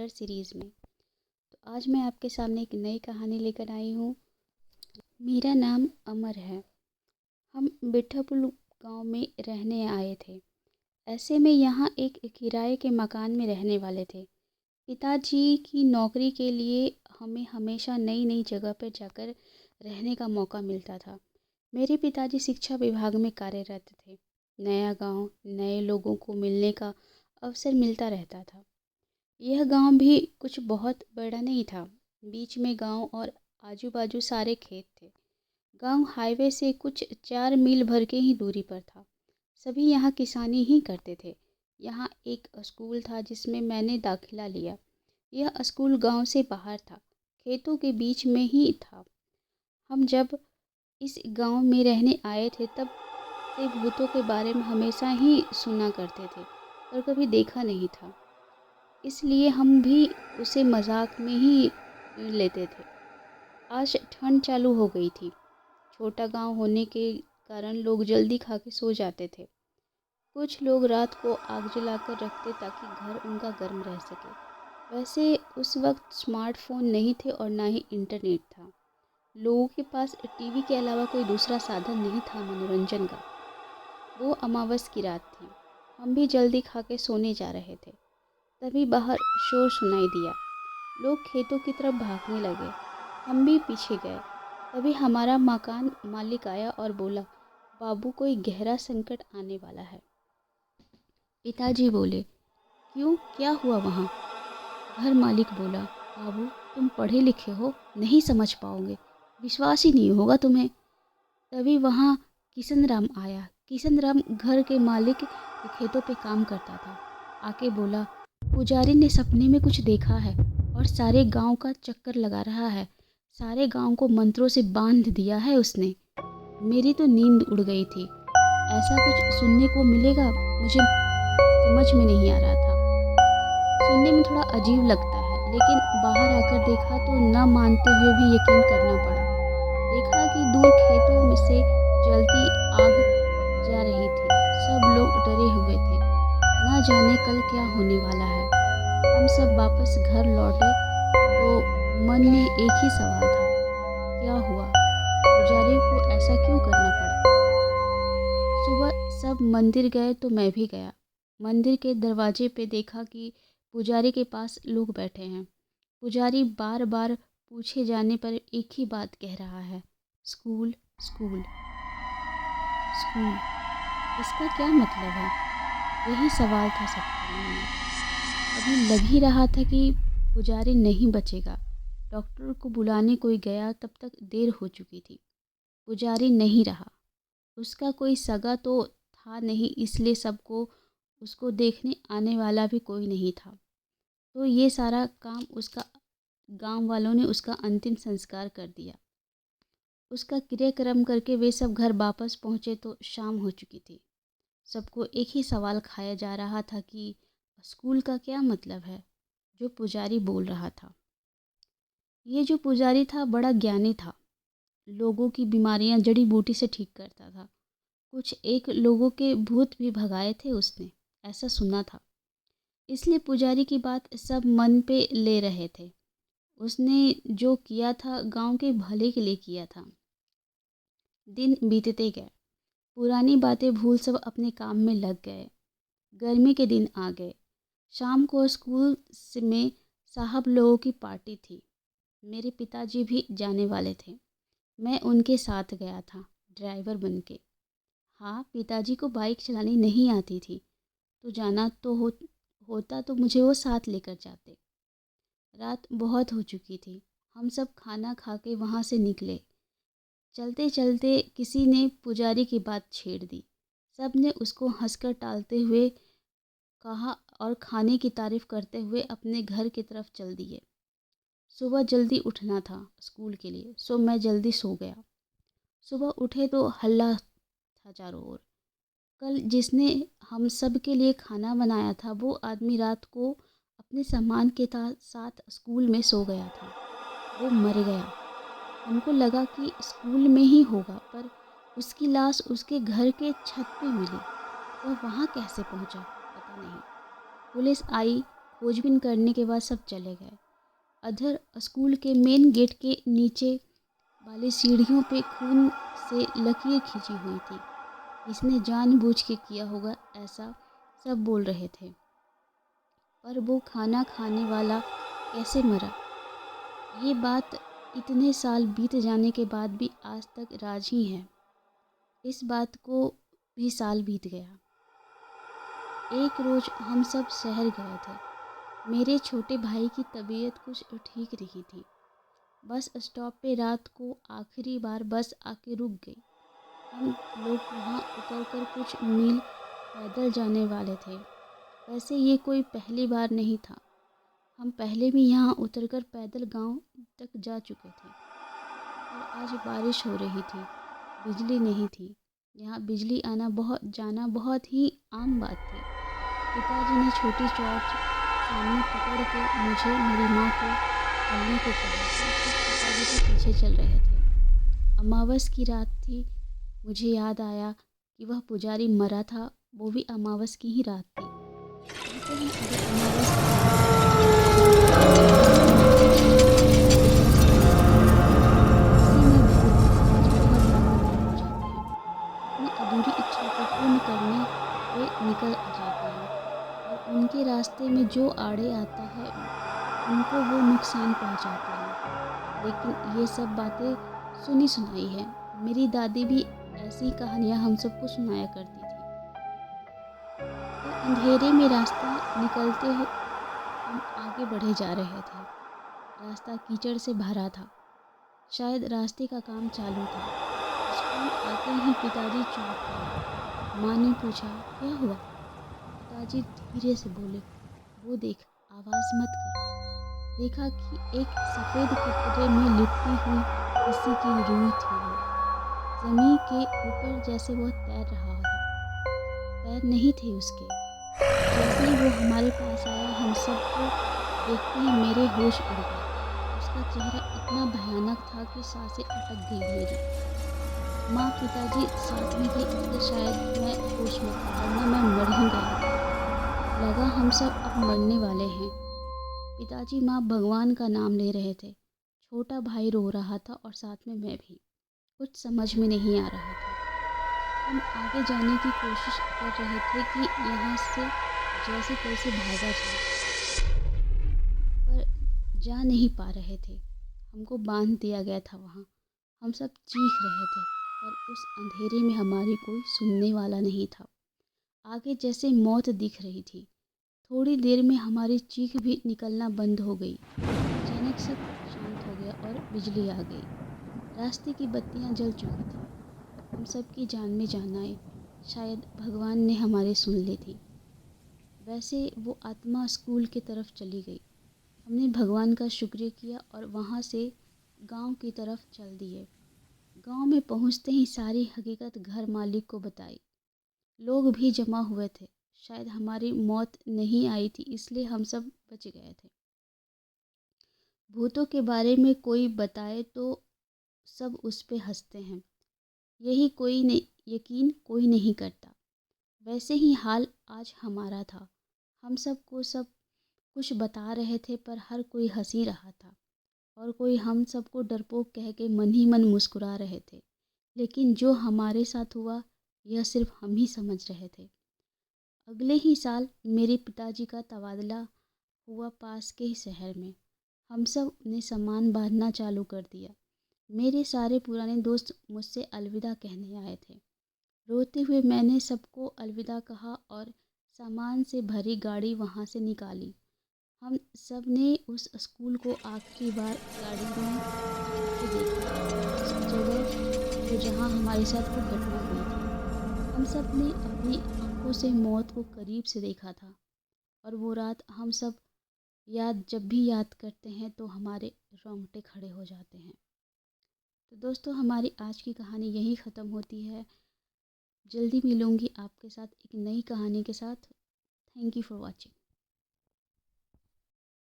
Horror series में। तो आज मैं आपके सामने एक नई कहानी लेकर आई हूँ। मेरा नाम अमर है। हम बिट्ठापुल गांव में रहने आए थे। ऐसे में यहाँ एक किराए के मकान में रहने वाले थे। पिताजी की नौकरी के लिए हमें हमेशा नई नई जगह पर जाकर रहने का मौका मिलता था। मेरे पिताजी शिक्षा विभाग में कार्यरत थे। नया गांव, नए लोगों को मिलने का अवसर मिलता रहता था। यह गांव भी कुछ बहुत बड़ा नहीं था। बीच में गांव और आजू बाजू सारे खेत थे। गांव हाईवे से कुछ 4 मील भर के ही दूरी पर था। सभी यहाँ किसानी ही करते थे। यहाँ एक स्कूल था जिसमें मैंने दाखिला लिया। यह स्कूल गांव से बाहर था, खेतों के बीच में ही था। हम जब इस गांव में रहने आए थे तब से भूतों के बारे में हमेशा ही सुना करते थे, पर कभी देखा नहीं था। इसलिए हम भी उसे मजाक में ही लेते थे। आज ठंड चालू हो गई थी। छोटा गांव होने के कारण लोग जल्दी खा के सो जाते थे। कुछ लोग रात को आग जलाकर रखते ताकि घर उनका गर्म रह सके। वैसे उस वक्त स्मार्टफोन नहीं थे और ना ही इंटरनेट था। लोगों के पास टीवी के अलावा कोई दूसरा साधन नहीं था मनोरंजन का। वो अमावस की रात थी। हम भी जल्दी खा के सोने जा रहे थे। तभी बाहर शोर सुनाई दिया। लोग खेतों की तरफ भागने लगे। हम भी पीछे गए। तभी हमारा मकान मालिक आया और बोला, बाबू, कोई गहरा संकट आने वाला है। पिताजी बोले, क्यों, क्या हुआ वहाँ? घर मालिक बोला, बाबू, तुम पढ़े लिखे हो, नहीं समझ पाओगे, विश्वास ही नहीं होगा तुम्हें। तभी वहाँ किशन राम आया। किशन राम घर के मालिक के खेतों पे काम करता था। आके बोला, पुजारी ने सपने में कुछ देखा है और सारे गांव का चक्कर लगा रहा है। सारे गांव को मंत्रों से बांध दिया है उसने। मेरी तो नींद उड़ गई थी। ऐसा कुछ सुनने को मिलेगा मुझे समझ में नहीं आ रहा था। सुनने में थोड़ा अजीब लगता है, लेकिन बाहर आकर देखा तो न मानते हुए भी यकीन करना पड़ा। देखा कि दूर खेतों में से जलती आग जा रही थी। सब लोग डरे हुए थे, ना जाने कल क्या होने वाला है। हम सब वापस घर लौटे तो मन में एक ही सवाल था, क्या हुआ? पुजारी को ऐसा क्यों करना पड़ा? सुबह सब मंदिर गए तो मैं भी गया। मंदिर के दरवाजे पे देखा कि पुजारी के पास लोग बैठे हैं। पुजारी बार बार पूछे जाने पर एक ही बात कह रहा है, स्कूल स्कूल स्कूल। इसका क्या मतलब है? यही सवाल था सबके मन में। अभी लग ही रहा था कि पुजारी नहीं बचेगा। डॉक्टर को बुलाने कोई गया तब तक देर हो चुकी थी। पुजारी नहीं रहा। उसका कोई सगा तो था नहीं, इसलिए सबको उसको देखने आने वाला भी कोई नहीं था। तो ये सारा काम उसका गांव वालों ने उसका अंतिम संस्कार कर दिया। उसका क्रियाक्रम करके वे सब घर वापस पहुँचे तो शाम हो चुकी थी। सबको एक ही सवाल खाया जा रहा था कि स्कूल का क्या मतलब है जो पुजारी बोल रहा था। ये जो पुजारी था बड़ा ज्ञानी था। लोगों की बीमारियां जड़ी बूटी से ठीक करता था। कुछ एक लोगों के भूत भी भगाए थे उसने, ऐसा सुना था। इसलिए पुजारी की बात सब मन पे ले रहे थे। उसने जो किया था गांव के भले के लिए किया था। दिन बीतते गए। पुरानी बातें भूल सब अपने काम में लग गए। गर्मी के दिन आ गए। शाम को स्कूल में साहब लोगों की पार्टी थी। मेरे पिताजी भी जाने वाले थे। मैं उनके साथ गया था, ड्राइवर बन के। हाँ, पिताजी को बाइक चलानी नहीं आती थी, तो जाना तो होता तो मुझे वो साथ लेकर जाते। रात बहुत हो चुकी थी। हम सब खाना खा के वहाँ से निकले। चलते चलते किसी ने पुजारी की बात छेड़ दी। सब ने उसको हंसकर टालते हुए कहा और खाने की तारीफ करते हुए अपने घर की तरफ चल दिए। सुबह जल्दी उठना था स्कूल के लिए, सो मैं जल्दी सो गया। सुबह उठे तो हल्ला था चारों ओर। कल जिसने हम सब के लिए खाना बनाया था वो आदमी रात को अपने सामान के साथ स्कूल में सो गया था। वो मर गया। हमको लगा कि स्कूल में ही होगा, पर उसकी लाश उसके घर के छत पे मिली। वह वहाँ कैसे पहुँचा पता नहीं। पुलिस आई, खोजबीन करने के बाद सब चले गए। अधर स्कूल के मेन गेट के नीचे वाली सीढ़ियों पे खून से लकीर खींची हुई थी। इसने जानबूझ के किया होगा, ऐसा सब बोल रहे थे। पर वो खाना खाने वाला कैसे मरा, ये बात इतने साल बीत जाने के बाद भी आज तक राज ही है। इस बात को भी साल बीत गया। एक रोज़ हम सब शहर गए थे। मेरे छोटे भाई की तबीयत कुछ ठीक नहीं थी। बस स्टॉप पे रात को आखिरी बार बस आके रुक गई। हम लोग वहाँ उतरकर कुछ मील पैदल जाने वाले थे। वैसे ये कोई पहली बार नहीं था। हम पहले भी यहाँ उतरकर पैदल गांव तक जा चुके थे। और आज बारिश हो रही थी, बिजली नहीं थी। यहाँ बिजली जाना बहुत ही आम बात थी। पिताजी ने छोटी टॉर्च सामने पकड़ के मुझे मेरी माँ को चलने को कहा। पिताजी के पीछे चल रहे थे। अमावस की रात थी। मुझे याद आया कि वह पुजारी मरा था, वो भी अमावस की ही रात थी। कहते हैं अगर अमावस अपनी अधूरी इच्छा को पूर्ण करने वे निकल जाते हैं और उनके रास्ते में जो आड़े आता है उनको वो नुकसान पहुंचाते हैं। लेकिन ये सब बातें सुनी सुनाई है। मेरी दादी भी ऐसी कहानियाँ हम सबको सुनाया करती थी। तो अंधेरे में रास्ता निकलते हो हम आगे बढ़े जा रहे थे। रास्ता कीचड़ से भरा था। शायद रास्ते का काम चालू था। स्कूल आते ही पिताजी चौंक गए। माँ ने पूछा, क्या हुआ? पिताजी धीरे से बोले, वो देख, आवाज़ मत कर। देखा कि एक सफ़ेद कपड़े में लिपटी हुई किसी की रूह थी। वो ज़मीन के ऊपर जैसे वो तैर रहा था। पैर नहीं थे उसके। जैसे ही वो हमारे पास आया, हम सबको देखते ही मेरे होश उड़ गए। उसका चेहरा इतना भयानक था कि सांसें अटक गई मेरी। माँ पिताजी साथ में थे, इसलिए शायद मैं होश में था, वरना मैं मर ही गया था। लगा हम सब अब मरने वाले हैं। पिताजी माँ भगवान का नाम ले रहे थे। छोटा भाई रो रहा था और साथ में मैं भी। कुछ समझ में नहीं आ रहा था। हम आगे जाने की कोशिश कर रहे थे कि यहाँ से जैसे तैसे भागा जाए, पर जा नहीं पा रहे थे। हमको बांध दिया गया था वहाँ। हम सब चीख रहे थे, पर उस अंधेरे में हमारी कोई सुनने वाला नहीं था। आगे जैसे मौत दिख रही थी। थोड़ी देर में हमारी चीख भी निकलना बंद हो गई। अचानक सब शांत हो गया और बिजली आ गई। रास्ते की बत्तियां जल चुकी थी। हम सब की जान में जान आई। शायद भगवान ने हमारी सुन ली थी। वैसे वो आत्मा स्कूल की तरफ चली गई। हमने भगवान का शुक्र किया और वहाँ से गांव की तरफ चल दिए। गांव में पहुँचते ही सारी हकीकत घर मालिक को बताई। लोग भी जमा हुए थे। शायद हमारी मौत नहीं आई थी, इसलिए हम सब बच गए थे। भूतों के बारे में कोई बताए तो सब उस पे हंसते हैं। यही यकीन कोई नहीं करता। वैसे ही हाल आज हमारा था। हम सबको सब कुछ बता रहे थे, पर हर कोई हंस ही रहा था और कोई हम सबको डरपोक कह के मन ही मन मुस्कुरा रहे थे। लेकिन जो हमारे साथ हुआ, यह सिर्फ हम ही समझ रहे थे। अगले ही साल मेरे पिताजी का तबादला हुआ पास के ही शहर में। हम सब ने सामान बांधना चालू कर दिया। मेरे सारे पुराने दोस्त मुझसे अलविदा कहने आए थे। रोते हुए मैंने सबको अलविदा कहा और सामान से भरी गाड़ी वहाँ से निकाली। हम सब ने उस स्कूल को आखिरी बार गाड़ी में से देखा, उस जगह को जहाँ हमारे साथ वो घटना हुई थी। हम सब ने अपनी आंखों से मौत को करीब से देखा था और वो रात हम सब जब भी याद करते हैं तो हमारे रोंगटे खड़े हो जाते हैं। तो दोस्तों, हमारी आज की कहानी यहीं ख़त्म होती है। जल्दी मिलूँगी आपके साथ एक नई कहानी के साथ। Thank you for watching.